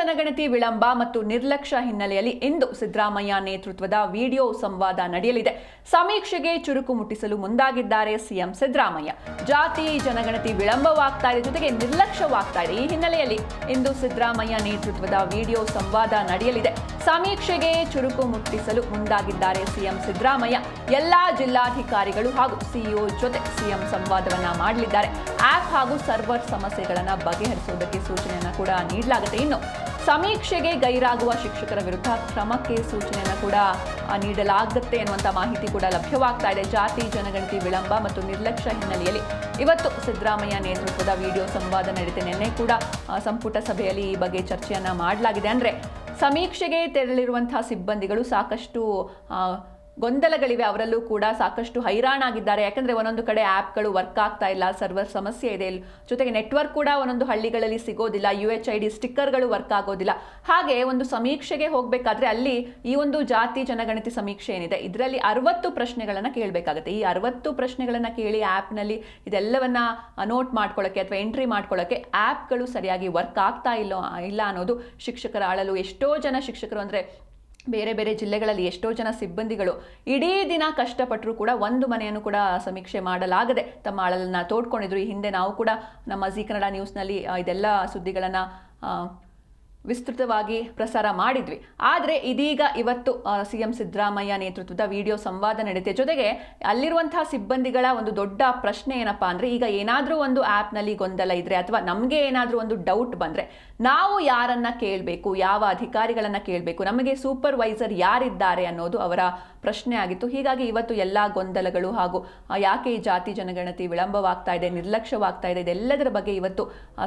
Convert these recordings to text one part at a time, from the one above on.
ಜನಗಣತಿ ವಿಳಂಬ ಮತ್ತು ನಿರ್ಲಕ್ಷ್ಯ ಹಿನ್ನೆಲೆಯಲ್ಲಿ ಇಂದು ಸಿದ್ದರಾಮಯ್ಯ ನೇತೃತ್ವದ ವಿಡಿಯೋ ಸಂವಾದ ನಡೆಯಲಿದೆ. ಸಮೀಕ್ಷೆಗೆ ಚುರುಕು ಮುಟ್ಟಿಸಲು ಮುಂದಾಗಿದ್ದಾರೆ ಸಿಎಂ ಸಿದ್ದರಾಮಯ್ಯ. ಜಾತಿ ಜನಗಣತಿ ವಿಳಂಬವಾಗ್ತಾ ಇದೆ, ಜೊತೆಗೆ ನಿರ್ಲಕ್ಷ್ಯವಾಗ್ತಾ ಇದೆ. ಈ ಹಿನ್ನೆಲೆಯಲ್ಲಿ ಇಂದು ಸಿದ್ದರಾಮಯ್ಯ ನೇತೃತ್ವದ ವಿಡಿಯೋ ಸಂವಾದ ನಡೆಯಲಿದೆ. ಸಮೀಕ್ಷೆಗೆ ಚುರುಕು ಮುಟ್ಟಿಸಲು ಮುಂದಾಗಿದ್ದಾರೆ ಸಿಎಂ ಸಿದ್ದರಾಮಯ್ಯ. ಎಲ್ಲಾ ಜಿಲ್ಲಾಧಿಕಾರಿಗಳು ಹಾಗೂ ಸಿಇಒ ಜೊತೆ ಸಿಎಂ ಸಂವಾದವನ್ನ ಮಾಡಲಿದ್ದಾರೆ. ಆಪ್ ಹಾಗೂ ಸರ್ವರ್ ಸಮಸ್ಯೆಗಳನ್ನು ಬಗೆಹರಿಸುವುದಕ್ಕೆ ಸೂಚನೆಯನ್ನು ಕೂಡ ನೀಡಲಾಗುತ್ತೆ. ಇನ್ನು ಸಮೀಕ್ಷೆಗೆ ಗೈರಾಗುವ ಶಿಕ್ಷಕರ ವಿರುದ್ಧ ಕ್ರಮಕ್ಕೆ ಸೂಚನೆಯನ್ನು ಕೂಡ ನೀಡಲಾಗುತ್ತೆ ಎನ್ನುವಂಥ ಮಾಹಿತಿ ಕೂಡ ಲಭ್ಯವಾಗ್ತಾ ಇದೆ. ಜಾತಿ ಜನಗಣತಿ ವಿಳಂಬ ಮತ್ತು ನಿರ್ಲಕ್ಷ್ಯ ಹಿನ್ನೆಲೆಯಲ್ಲಿ ಇವತ್ತು ಸಿದ್ದರಾಮಯ್ಯ ನೇತೃತ್ವದ ವಿಡಿಯೋ ಸಂವಾದ ನಡೆಯುತ್ತೆ. ನಿನ್ನೆ ಕೂಡ ಸಂಪುಟ ಸಭೆಯಲ್ಲಿ ಈ ಬಗ್ಗೆ ಚರ್ಚೆಯನ್ನ ಮಾಡಲಾಗಿದೆ. ಅಂದರೆ ಸಮೀಕ್ಷೆಗೆ ತೆರಳಿರುವಂತಹ ಸಿಬ್ಬಂದಿಗಳು ಸಾಕಷ್ಟು ಗೊಂದಲಗಳಿವೆ, ಅವರಲ್ಲೂ ಕೂಡ ಸಾಕಷ್ಟು ಹೈರಾಣಾಗಿದ್ದಾರೆ. ಯಾಕಂದರೆ ಒಂದೊಂದು ಕಡೆ ಆ್ಯಪ್ಗಳು ವರ್ಕ್ ಆಗ್ತಾ ಇಲ್ಲ, ಸರ್ವರ್ ಸಮಸ್ಯೆ ಇದೆ, ಜೊತೆಗೆ ನೆಟ್ವರ್ಕ್ ಕೂಡ ಒಂದೊಂದು ಹಳ್ಳಿಗಳಲ್ಲಿ ಸಿಗೋದಿಲ್ಲ, UHID ಸ್ಟಿಕ್ಕರ್ಗಳು ವರ್ಕ್ ಆಗೋದಿಲ್ಲ. ಹಾಗೆ ಒಂದು ಸಮೀಕ್ಷೆಗೆ ಹೋಗಬೇಕಾದ್ರೆ ಅಲ್ಲಿ ಈ ಒಂದು ಜಾತಿ ಜನಗಣತಿ ಸಮೀಕ್ಷೆ ಏನಿದೆ ಇದರಲ್ಲಿ 60 ಪ್ರಶ್ನೆಗಳನ್ನು ಕೇಳಬೇಕಾಗುತ್ತೆ. ಈ 60 ಪ್ರಶ್ನೆಗಳನ್ನು ಕೇಳಿ ಆ್ಯಪ್ನಲ್ಲಿ ಇದೆಲ್ಲವನ್ನ ನೋಟ್ ಮಾಡ್ಕೊಳ್ಳೋಕ್ಕೆ ಅಥವಾ ಎಂಟ್ರಿ ಮಾಡ್ಕೊಳ್ಳೋಕ್ಕೆ ಆ್ಯಪ್ಗಳು ಸರಿಯಾಗಿ ವರ್ಕ್ ಆಗ್ತಾ ಇಲ್ಲ ಅನ್ನೋದು ಶಿಕ್ಷಕರ ಅಳಲು. ಎಷ್ಟೋ ಜನ ಶಿಕ್ಷಕರು ಅಂದರೆ ಬೇರೆ ಬೇರೆ ಜಿಲ್ಲೆಗಳಲ್ಲಿ ಎಷ್ಟೋ ಜನ ಸಿಬ್ಬಂದಿಗಳು ಇಡೀ ದಿನ ಕಷ್ಟಪಟ್ಟರು ಕೂಡ ಒಂದು ಮನೆಯನ್ನು ಕೂಡ ಸಮೀಕ್ಷೆ ಮಾಡಲಾಗದೆ ತಮ್ಮ ಅಳಲನ್ನು ತೋಡ್ಕೊಂಡಿದ್ರು. ಈ ಹಿಂದೆ ನಾವು ಕೂಡ ನಮ್ಮ ಜೀ ಕನ್ನಡ ನ್ಯೂಸ್ನಲ್ಲಿ ಇದೆಲ್ಲ ಸುದ್ದಿಗಳನ್ನು ವಿಸ್ತೃತವಾಗಿ ಪ್ರಸಾರ ಮಾಡಿದ್ವಿ. ಆದರೆ ಇದೀಗ ಇವತ್ತು ಸಿಎಂ ಸಿದ್ದರಾಮಯ್ಯ ನೇತೃತ್ವದ ವಿಡಿಯೋ ಸಂವಾದ ನಡೆಯುತ್ತೆ. ಜೊತೆಗೆ ಅಲ್ಲಿರುವಂತಹ ಸಿಬ್ಬಂದಿಗಳ ಒಂದು ದೊಡ್ಡ ಪ್ರಶ್ನೆ ಏನಪ್ಪಾ ಅಂದರೆ, ಈಗ ಏನಾದರೂ ಒಂದು ಆ್ಯಪ್ನಲ್ಲಿ ಗೊಂದಲ ಇದ್ದರೆ ಅಥವಾ ನಮಗೆ ಏನಾದರೂ ಒಂದು ಡೌಟ್ ಬಂದರೆ ನಾವು ಯಾರನ್ನ ಕೇಳಬೇಕು, ಯಾವ ಅಧಿಕಾರಿಗಳನ್ನು ಕೇಳಬೇಕು, ನಮಗೆ ಸೂಪರ್ವೈಸರ್ ಯಾರಿದ್ದಾರೆ ಅನ್ನೋದು ಅವರ ಪ್ರಶ್ನೆ ಆಗಿತ್ತು. ಹೀಗಾಗಿ ಇವತ್ತು ಎಲ್ಲ ಗೊಂದಲಗಳು ಹಾಗೂ ಯಾಕೆ ಈ ಜಾತಿ ಜನಗಣತಿ ವಿಳಂಬವಾಗ್ತಾ ಇದೆ, ನಿರ್ಲಕ್ಷ್ಯವಾಗ್ತಾ ಇದೆ, ಇದೆಲ್ಲದರ ಬಗ್ಗೆ ಇವತ್ತು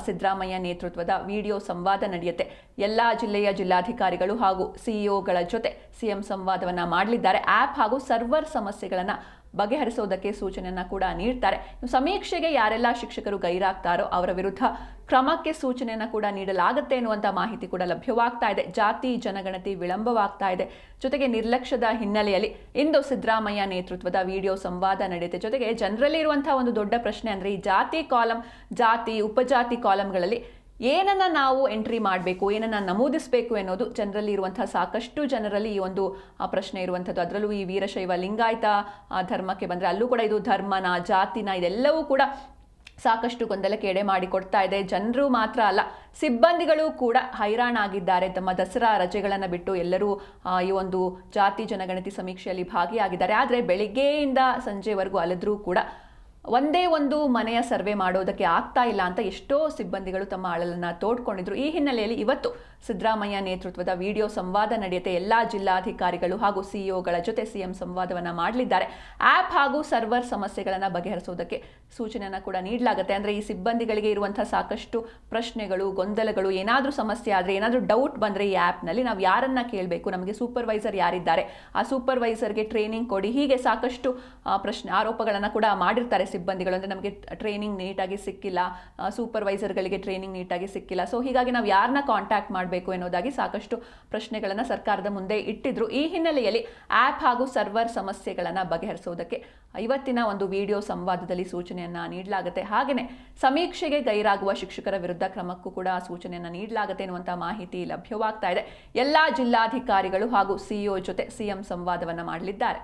ಸಿದ್ದರಾಮಯ್ಯ ನೇತೃತ್ವದ ವಿಡಿಯೋ ಸಂವಾದ ನಡೆಯುತ್ತೆ. ಎಲ್ಲ ಜಿಲ್ಲೆಯ ಜಿಲ್ಲಾಧಿಕಾರಿಗಳು ಹಾಗೂ ಸಿಇಒಗಳ ಜೊತೆ ಸಿಎಂ ಸಂವಾದವನ್ನ ಮಾಡಲಿದ್ದಾರೆ. ಆ್ಯಪ್ ಹಾಗೂ ಸರ್ವರ್ ಸಮಸ್ಯೆಗಳನ್ನು ಬಗೆಹರಿಸೋದಕ್ಕೆ ಸೂಚನೆಯನ್ನು ಕೂಡ ನೀಡ್ತಾರೆ. ಸಮೀಕ್ಷೆಗೆ ಯಾರೆಲ್ಲ ಶಿಕ್ಷಕರು ಗೈರಾಗ್ತಾರೋ ಅವರ ವಿರುದ್ಧ ಕ್ರಮಕ್ಕೆ ಸೂಚನೆಯನ್ನು ಕೂಡ ನೀಡಲಾಗುತ್ತೆ ಎನ್ನುವಂಥ ಮಾಹಿತಿ ಕೂಡ ಲಭ್ಯವಾಗ್ತಾ ಇದೆ. ಜಾತಿ ಜನಗಣತಿ ವಿಳಂಬವಾಗ್ತಾ ಇದೆ, ಜೊತೆಗೆ ನಿರ್ಲಕ್ಷ್ಯದ ಹಿನ್ನೆಲೆಯಲ್ಲಿ ಇಂದು ಸಿದ್ದರಾಮಯ್ಯ ನೇತೃತ್ವದ ವಿಡಿಯೋ ಸಂವಾದ ನಡೆಯುತ್ತೆ. ಜೊತೆಗೆ ಜನರಲ್ಲಿ ಇರುವಂತಹ ಒಂದು ದೊಡ್ಡ ಪ್ರಶ್ನೆ ಅಂದರೆ, ಈ ಜಾತಿ ಕಾಲಂ, ಜಾತಿ ಉಪಜಾತಿ ಕಾಲಂಗಳಲ್ಲಿ ಏನನ್ನ ನಾವು ಎಂಟ್ರಿ ಮಾಡಬೇಕು, ಏನನ್ನ ನಮೂದಿಸಬೇಕು ಎನ್ನುವುದು ಜನರಲ್ಲಿ ಇರುವಂತಹ ಸಾಕಷ್ಟು ಜನರಲ್ಲಿ ಈ ಒಂದು ಪ್ರಶ್ನೆ ಇರುವಂಥದ್ದು. ಅದರಲ್ಲೂ ಈ ವೀರಶೈವ ಲಿಂಗಾಯತ ಧರ್ಮಕ್ಕೆ ಬಂದರೆ ಅಲ್ಲೂ ಕೂಡ ಇದು ಧರ್ಮನ, ಜಾತಿನ, ಇದೆಲ್ಲವೂ ಕೂಡ ಸಾಕಷ್ಟು ಗೊಂದಲಕ್ಕೆ ಎಡೆ ಮಾಡಿಕೊಡ್ತಾ ಇದೆ. ಜನರು ಮಾತ್ರ ಅಲ್ಲ, ಸಿಬ್ಬಂದಿಗಳು ಕೂಡ ಹೈರಾಣಾಗಿದ್ದಾರೆ. ತಮ್ಮ ದಸರಾ ರಜೆಗಳನ್ನು ಬಿಟ್ಟು ಎಲ್ಲರೂ ಈ ಒಂದು ಜಾತಿ ಜನಗಣತಿ ಸಮೀಕ್ಷೆಯಲ್ಲಿ ಭಾಗಿಯಾಗಿದ್ದಾರೆ. ಆದರೆ ಬೆಳಿಗ್ಗೆಯಿಂದ ಸಂಜೆವರೆಗೂ ಅಲೆದ್ರೂ ಕೂಡ ಒಂದೇ ಒಂದು ಮನೆಯ ಸರ್ವೆ ಮಾಡೋದಕ್ಕೆ ಆಗ್ತಾ ಇಲ್ಲ ಅಂತ ಎಷ್ಟೋ ಸಿಬ್ಬಂದಿಗಳು ತಮ್ಮ ಅಳಲನ್ನು ತೋಡ್ಕೊಂಡಿದ್ರು. ಈ ಹಿನ್ನೆಲೆಯಲ್ಲಿ ಇವತ್ತು ಸಿದ್ದರಾಮಯ್ಯ ನೇತೃತ್ವದ ವಿಡಿಯೋ ಸಂವಾದ ನಡೆಯುತ್ತೆ. ಎಲ್ಲ ಜಿಲ್ಲಾಧಿಕಾರಿಗಳು ಹಾಗೂ ಸಿಇಒಗಳ ಜೊತೆ ಸಿಎಂ ಸಂವಾದವನ್ನು ಮಾಡಲಿದ್ದಾರೆ. ಆ್ಯಪ್ ಹಾಗೂ ಸರ್ವರ್ ಸಮಸ್ಯೆಗಳನ್ನು ಬಗೆಹರಿಸೋದಕ್ಕೆ ಸೂಚನೆಯನ್ನು ಕೂಡ ನೀಡಲಾಗುತ್ತೆ. ಅಂದರೆ ಈ ಸಿಬ್ಬಂದಿಗಳಿಗೆ ಇರುವಂಥ ಸಾಕಷ್ಟು ಪ್ರಶ್ನೆಗಳು, ಗೊಂದಲಗಳು, ಏನಾದರೂ ಸಮಸ್ಯೆ ಆದರೆ, ಏನಾದರೂ ಡೌಟ್ ಬಂದರೆ ಈ ಆ್ಯಪ್ನಲ್ಲಿ ನಾವು ಯಾರನ್ನ ಕೇಳಬೇಕು, ನಮಗೆ ಸೂಪರ್ವೈಸರ್ ಯಾರಿದ್ದಾರೆ, ಆ ಸೂಪರ್ವೈಸರ್ಗೆ ಟ್ರೈನಿಂಗ್ ಕೊಡಿ, ಹೀಗೆ ಸಾಕಷ್ಟು ಆರೋಪಗಳನ್ನು ಕೂಡ ಮಾಡಿರ್ತಾರೆ ಸಿಬ್ಬಂದಿಗಳು. ಅಂದರೆ ನಮಗೆ ಟ್ರೈನಿಂಗ್ ನೀಟಾಗಿ ಸಿಕ್ಕಿಲ್ಲ, ಸೂಪರ್ವೈಸರ್ಗಳಿಗೆ ಟ್ರೈನಿಂಗ್ ನೀಟಾಗಿ ಸಿಕ್ಕಿಲ್ಲ, ಸೊ ಹೀಗಾಗಿ ನಾವು ಯಾರನ್ನ ಕಾಂಟ್ಯಾಕ್ಟ್ ಮಾಡಬೇಕು ಎನ್ನುವುದಾಗಿ ಸಾಕಷ್ಟು ಪ್ರಶ್ನೆಗಳನ್ನು ಸರ್ಕಾರದ ಮುಂದೆ ಇಟ್ಟಿದ್ರು. ಈ ಹಿನ್ನೆಲೆಯಲ್ಲಿ ಆ್ಯಪ್ ಹಾಗೂ ಸರ್ವರ್ ಸಮಸ್ಯೆಗಳನ್ನು ಬಗೆಹರಿಸುವುದಕ್ಕೆ ಇವತ್ತಿನ ಒಂದು ವಿಡಿಯೋ ಸಂವಾದದಲ್ಲಿ ಸೂಚನೆಯನ್ನು ನೀಡಲಾಗುತ್ತೆ. ಹಾಗೆಯೇ ಸಮೀಕ್ಷೆಗೆ ಗೈರಾಗುವ ಶಿಕ್ಷಕರ ವಿರುದ್ಧ ಕ್ರಮಕ್ಕೂ ಕೂಡ ಸೂಚನೆಯನ್ನು ನೀಡಲಾಗುತ್ತೆ ಎನ್ನುವಂಥ ಮಾಹಿತಿ ಲಭ್ಯವಾಗ್ತಾ ಇದೆ. ಎಲ್ಲ ಜಿಲ್ಲಾಧಿಕಾರಿಗಳು ಹಾಗೂ ಸಿಇಒ ಜೊತೆ ಸಿಎಂ ಸಂವಾದವನ್ನು ಮಾಡಲಿದ್ದಾರೆ.